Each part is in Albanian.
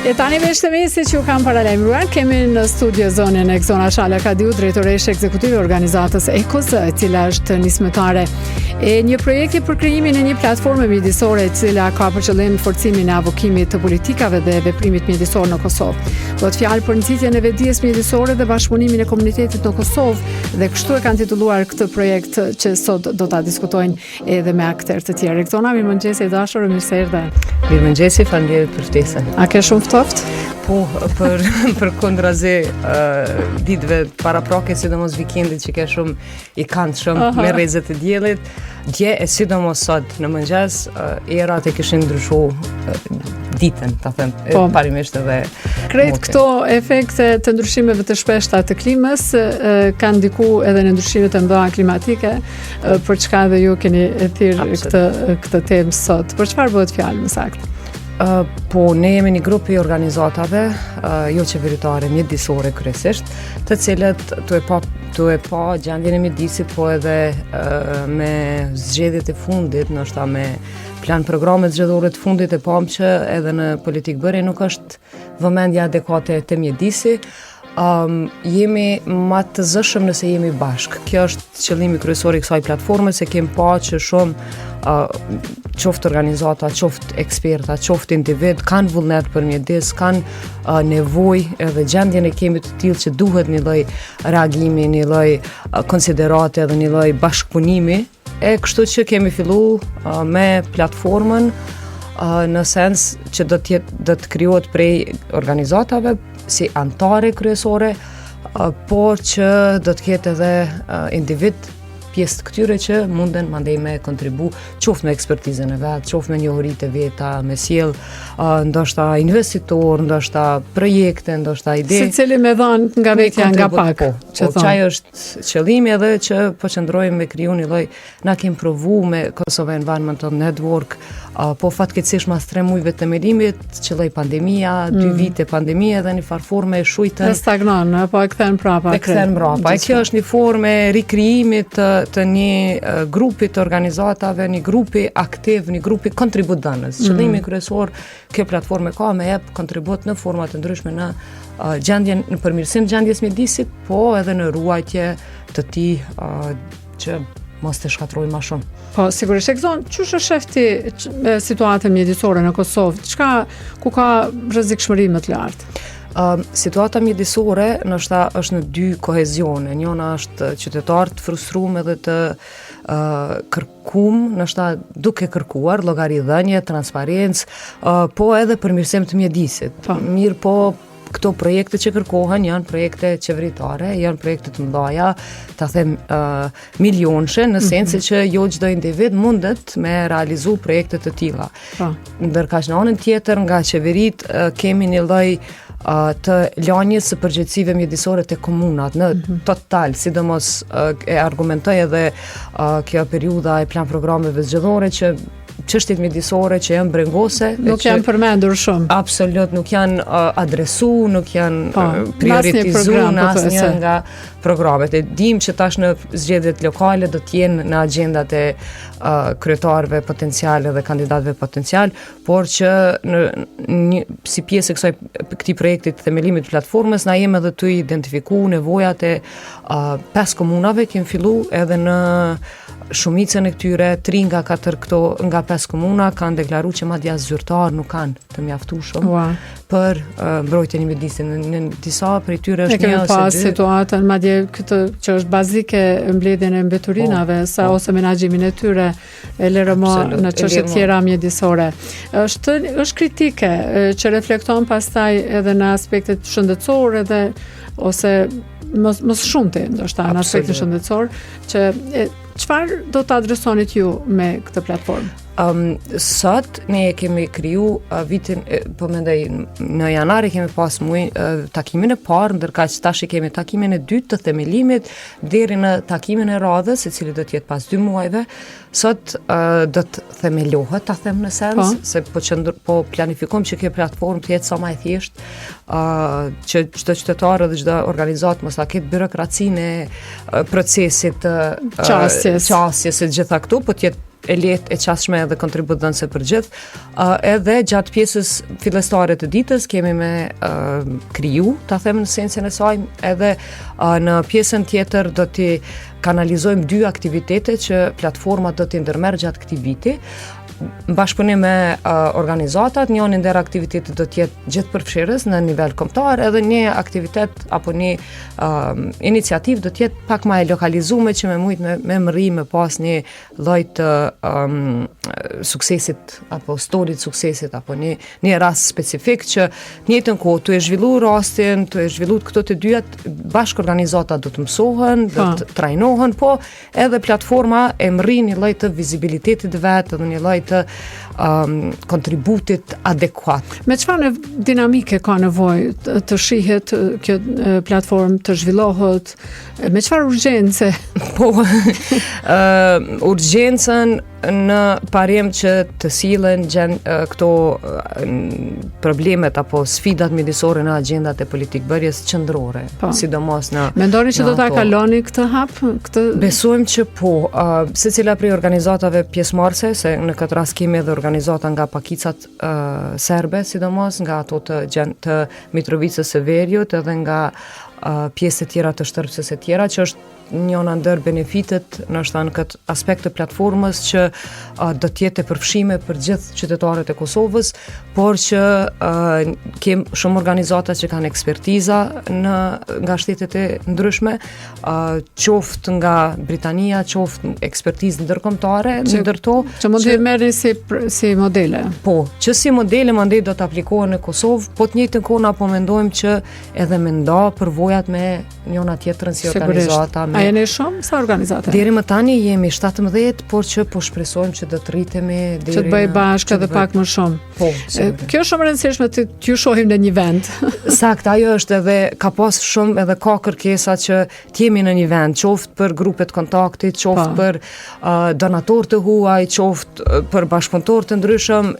E tani me shtëmesi që ju kam paralajmëruar, kemi në studio zonën e Gzona Shala Kadiu, drejtoreshe ekzekutive organizatës EKOS, e cila është nismëtare e një projekti për krijimin e një platforme mjedisore e cila ka për qëllim forcimin e avokimit të politikave dhe veprimit mjedisor në Kosovë. Bëhet fjalë për nxitjen e vetdijes mjedisore dhe bashkëpunimin e komunitetit në Kosovë dhe kështu e kanë titulluar këtë projekt që sot do ta diskutojnë edhe me aktorë të tjerë. Gzona, mirëmëngjes e dashur, mirë se erdhe. Mirëmëngjes, faleminderit për ftesën. A ke shumë ftoft? Po, për kundrazi ditëve paraprake, sidomos vikendit që ke shumë i këndshëm me rrezet e diellit, dje e sidomos sot në mëngjes erat e kishin ndryshuar ditën, ta them, parimisht edhe krejt këto efekte të ndryshimeve të shpeshta të klimës kanë ndiku edhe në ndryshimet e mëdha klimatike, për çka dhe ju keni thirrë këtë temë sot. Për çfarë bëhet fjalë më saktë? Po, ne jemi një grup i organizatave jo qeveritare mjedisore kryesisht, të cilët tu e pa gjendjen e mjedisit, po edhe me zgjedhjet e fundit, ndoshta me plan programet zgjedhore të fundit, e pam që edhe në politikë bërje nuk është vëmendja adekuate te mjedisi. Jemi ma të zëshëm nëse jemi bashkë. Kjo është qëllimi kryesor i kësaj platforme, se kem pa që shumë qoftë organizata, qoftë eksperta, qoftë individ, kanë vullnet për mjedis, kanë nevojë edhe gjendjen e kemi të tillë që duhet një lloj reagimi, një lloj konsiderate dhe një lloj bashkëpunimi. E kështu që kemi fillu me platformën në sens që do të krijohet prej organizatave si antare kryesore, por që do të ketë edhe individ pjesë të këtyre që munden mandej me kontribu, qoftë me ekspertizën e vet, qoftë me njohuritë e veta, me sjell ndoshta investitor, ndoshta projekte, ndoshta ide. Secili me dhënë nga vetja nga pak. Çaj është qëllimi edhe që po qëndrojmë me kriju një lloj, na kemi provu me Kosovo Environmental Network, po fatkeqësisht mas 3 muajve të themelimit, qëlloi pandemia, 2 vite pandemie dhe një farë forme e shujtën. E stagnon, apo e kthen prapa. E kthen prapa. Kjo është një formë rikrijimit të një grupi të organizatave, një grupi aktiv, një grupi kontributdhënës. Qëllimi kryesor kjo platforme ka me jep kontribut në forma të ndryshme në në përmirësim gjendjes mjedisit, po edhe në ruajtje të tij që mos të shkatrojë më shumë. Po, sigurisht e Gzon, çush është shefti situatën mjedisore në Kosovë? Ku ka rrezikshmëri më të lartë? Situata mjedisore ndoshta është në 2 kohezione. Njëna është qytetar të frustruar edhe të kërkuar, ndoshta duke kërkuar llogaridhënie, transparencë, po edhe përmirësim të mjedisit. Mirë, po këto projekte që kërkohen janë projekte qeveritare, janë projekte të mëdha, ta them milionshë, në sensi që jo çdo individ mundet me realizu projekte të tilla. Ndërkaq në anën tjetër nga qeverit kemi një lloj të lanjes së përgjegjësive mjedisore të komunat në total, sidomos e argumentoj edhe kjo periudha e plan programeve zgjedhore që çështjet mjedisore që janë brengose, nuk janë përmendur shumë. Absolut, nuk janë adresu, nuk janë prioritizuar në asnjë nga programet. E dim që tash në zgjedhjet lokale do të jenë në agjendat e kryetarëve potenciale dhe kandidatëve potencial, por që si pjesë e këtij projekti të themelimit të platformës na jemi edhe të identifikuar nevojat e 5 komunave, kemi fillu edhe në shumicën e këtyre 3 nga 4 këto nga 5 komuna kanë deklaruar që madje as zyrtar nuk kanë të mjaftueshëm për mbrojtjen e mjedisit. Në disa prej tyre është një ose 2 situatën, madje këtë që është bazike mbledhjen e mbeturinave ose menaxhimin e tyre e LRM në çështje tjera mjedisore. Është kritike që reflekton pastaj edhe në aspektet shëndetësore dhe ose më shumëti, ndoshta në aspektin shëndetësor, që çfarë do të adresonit ju me këtë platformë? Sot ne kemi kriju vitin, po mendoj në janar kemi pas muaj takimin e parë, ndërkaq tash kemi takimin e dytë të themelimit deri në takimin e radhës, i cili do të jetë pas 2 muajve. Sot do të themelohet, ta them në sens se po planifikojmë që kjo platformë të jetë sa më e thjeshtë, që çdo qytetar dhe çdo organizatë mos ta ketë byrokracinë e procesit të qasjes së gjitha këtu, po të jetë e lehtë, e qasshme edhe kontributëse për gjithë. Edhe gjatë pjesës fillestare të ditës kemi me kriju, ta them në sensin e saj, edhe në pjesën tjetër do t'i kanalizojmë 2 aktivitete që platforma do t'i ndërmerr gjatë këtij viti. Në bashkëpunim me organizatat, njëri ndër aktivitetet do të jetë gjithëpërfshirës në nivel kombëtar, edhe një aktivitet apo një iniciativë do të jetë pak më e lokalizuar që me mujt me mri me pas një lloj të suksesit apo storit suksesit apo një rast specifik që në njëjtën kohë të e zhvilluar rastin, të e zhvilluar këto të dyat bashkë organizatat do të mësohen, do të trajnohen, po edhe platforma e mrin një lloj të vizibilitetit vet, edhe një lloj të kontributit adekuat. Me çfarë dinamike ka nevojë të shihet kjo platformë të zhvillohet? Me çfarë urgjencë? Po, urgjencën në parim që të sillen këto problemet apo sfidat midisore në agjendat e politikbërjes qendrore, sidomos në. Mendoni që do ta kaloni këtë hap? Besojmë që po, secila prej organizatave pjesëmarrëse, se në këtë rast kemi edhe organizata nga pakicat serbe, sidomos nga ato të Mitrovicës së Veriut, edhe nga pjesë të tjera të shtërpsës e tjera, që është njëna ndër benefitet nështë në këtë aspekt të platformës që do t'jetë e përfshime për gjithë qytetarët e Kosovës, por që kem shumë organizata që kanë ekspertiza nga shtetet e ndryshme, qoftë nga Britania, qoftë ekspertizë ndërkombëtare ndërto. Që mund të merrni si modele. Po, që si modele mandej do të aplikohen në Kosovë, po të njëjtën kohë na po mendojmë që edhe me nda përvojat me njëna tjetrën si organizata. A jeni shumë sa organizate? Deri më tani jemi 17, por që po shpresojmë që do të rritemi deri që të bëj bashkë edhe pak më shumë. Po, kjo është shumë e rëndësishme të ju shohim në një vend. Sakt, ajo është edhe ka pas shumë edhe ka kërkesa që të jemi në një vend, qoftë për grupet kontaktit, qoftë për donatorë të huaj, qoftë për bashkëpunëtorë të ndryshëm.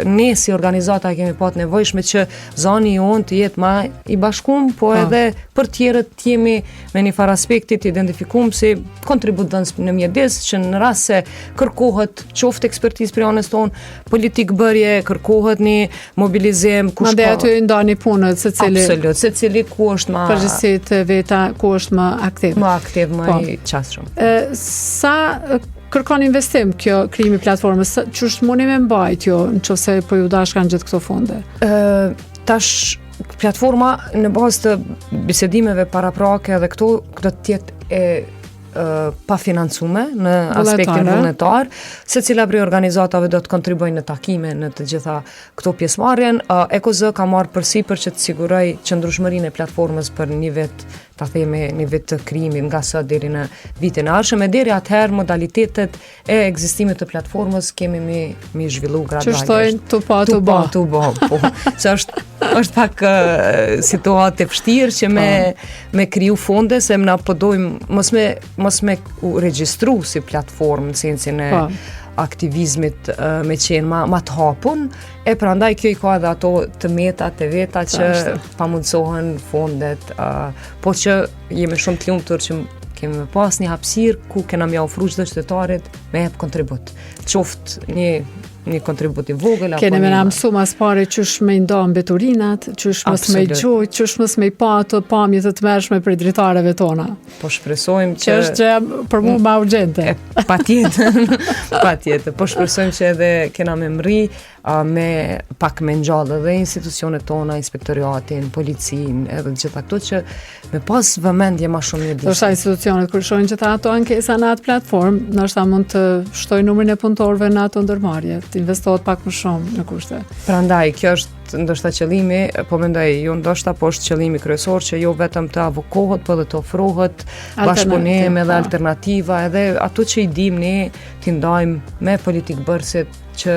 Ne si organizata kemi pat nevojshme që zoni jonë të jetë më i bashkuar, po edhe për tjerët të jemi me një farë aspekti të identifikuar si kontribues në mjedis që në rast se kërkohet qoftë ekspertizë për anës tonë, politikbërje, kërkohet një mobilizim kush ka. Aty ndani punët secili. Absolut, secili ku është më përgjithësi veta, ku është më aktiv. Më aktiv, më i qasshëm. Sa kërkon investim kjo krijimi platformës, ç'është mundi me mbajt jo nëse po ju dashkan gjithë këto fonde? Tash platforma në bazë të bisedimeve paraprake edhe këto do të jetë pa financume në aspektin vullnetar, secila prej organizatave do të kontribuojnë në takime në të gjitha këto pjesëmarrjen. EKOZ ka marrë përsipër që të siguroj qëndrueshmërinë e platformës për një vit, ta themi një vit të krijimit nga sot deri në vitin e ardhshëm, e deri atëherë modalitetet e ekzistimit të platformës kemi mi zhvillu gradualisht. Që shtojnë të ba. Po. Se është pak situatë e vështirë që me kriju fonde, se na podojmë mos me u regjistru si platformë në sensin e aktivizmit me qenë ma të hapun, e prandaj kjo i ka edhe ato të metat e veta që pamundsohen fondet, po që jemi shumë të lumtur që kemi me pas një hapësirë ku kena mja ofru çdo qytetarit me jep kontribut. Qoftë një kontribut i vogël apo. Keni më na mësu mas pare qysh me nda mbeturinat, qysh mos me gjoj, qysh mos me pa ato pamje të tmerrshme për dritarëve tona. Po shpresojmë që është gjë për mua më urgjente. Patjetër. Po shpresojmë që edhe kena me mri me pak me ngjallë edhe institucionet tona, inspektoriatin, policinë, edhe gjitha këto që me pas vëmendje më shumë një ditë. Ndoshta institucionet kur shohin që ato ankesa në atë platformë, ndoshta mund të shtojnë numrin e punëtorëve në ato ndërmarrje, të investohet pak më shumë në kushte. Prandaj kjo është ndoshta qëllimi, po mendoj jo ndoshta, po është qëllimi kryesor që jo vetëm të avokohet, po edhe të ofrohet bashkëpunim edhe alternativa, edhe ato që i dim ne t'i ndajmë me politikbërësit që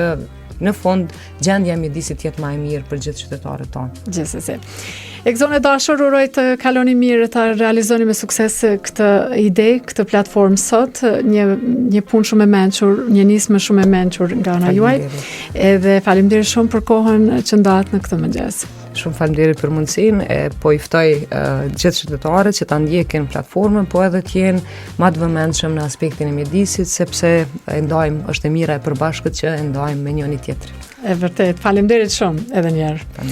në fund gjendja mjedisit jetë më e mirë për gjithë qytetarët tonë. Gjithsesi. Ekzone dashur, uroj të kaloni mirë, të realizoni me sukses këtë ide, këtë platformë sot, një punë shumë e mençur, një nismë shumë e mençur nga ana juaj. Edhe faleminderit shumë për kohën që ndat në këtë mëngjes. Shumë faleminderit për mundësinë e po i ftoj gjithë qytetarët që ta ndjekin platformën, po edhe të jenë më të vëmendshëm në aspektin e mjedisit, sepse e ndajmë, është e mira e përbashkët që e ndajmë me njëri tjetrin. E vërtet, faleminderit shumë edhe një herë.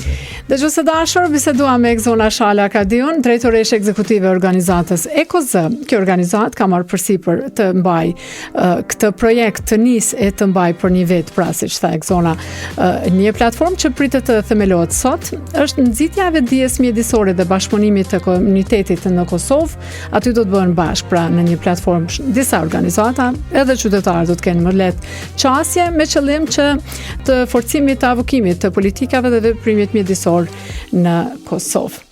Dëgjues të dashur, bisedua me Exona Shala Kadiun, drejtoresh ekzekutive e organizatës EKOZ. Kjo organizatë ka marrë përsipër të mbaj këtë projekt të nis e të mbaj për një vit, pra siç tha Exona, një platformë që pritet të themelohet sot, është nxitja e vetdijes mjedisore dhe bashkëpunimit të komunitetit në Kosovë. Aty do të bëhen bashkë, pra në një platformë disa organizata, edhe qytetarët do të kenë më lehtë qasje me qëllim që të forcimit të avokimit të politikave dhe veprimit mjedisor në Kosovë.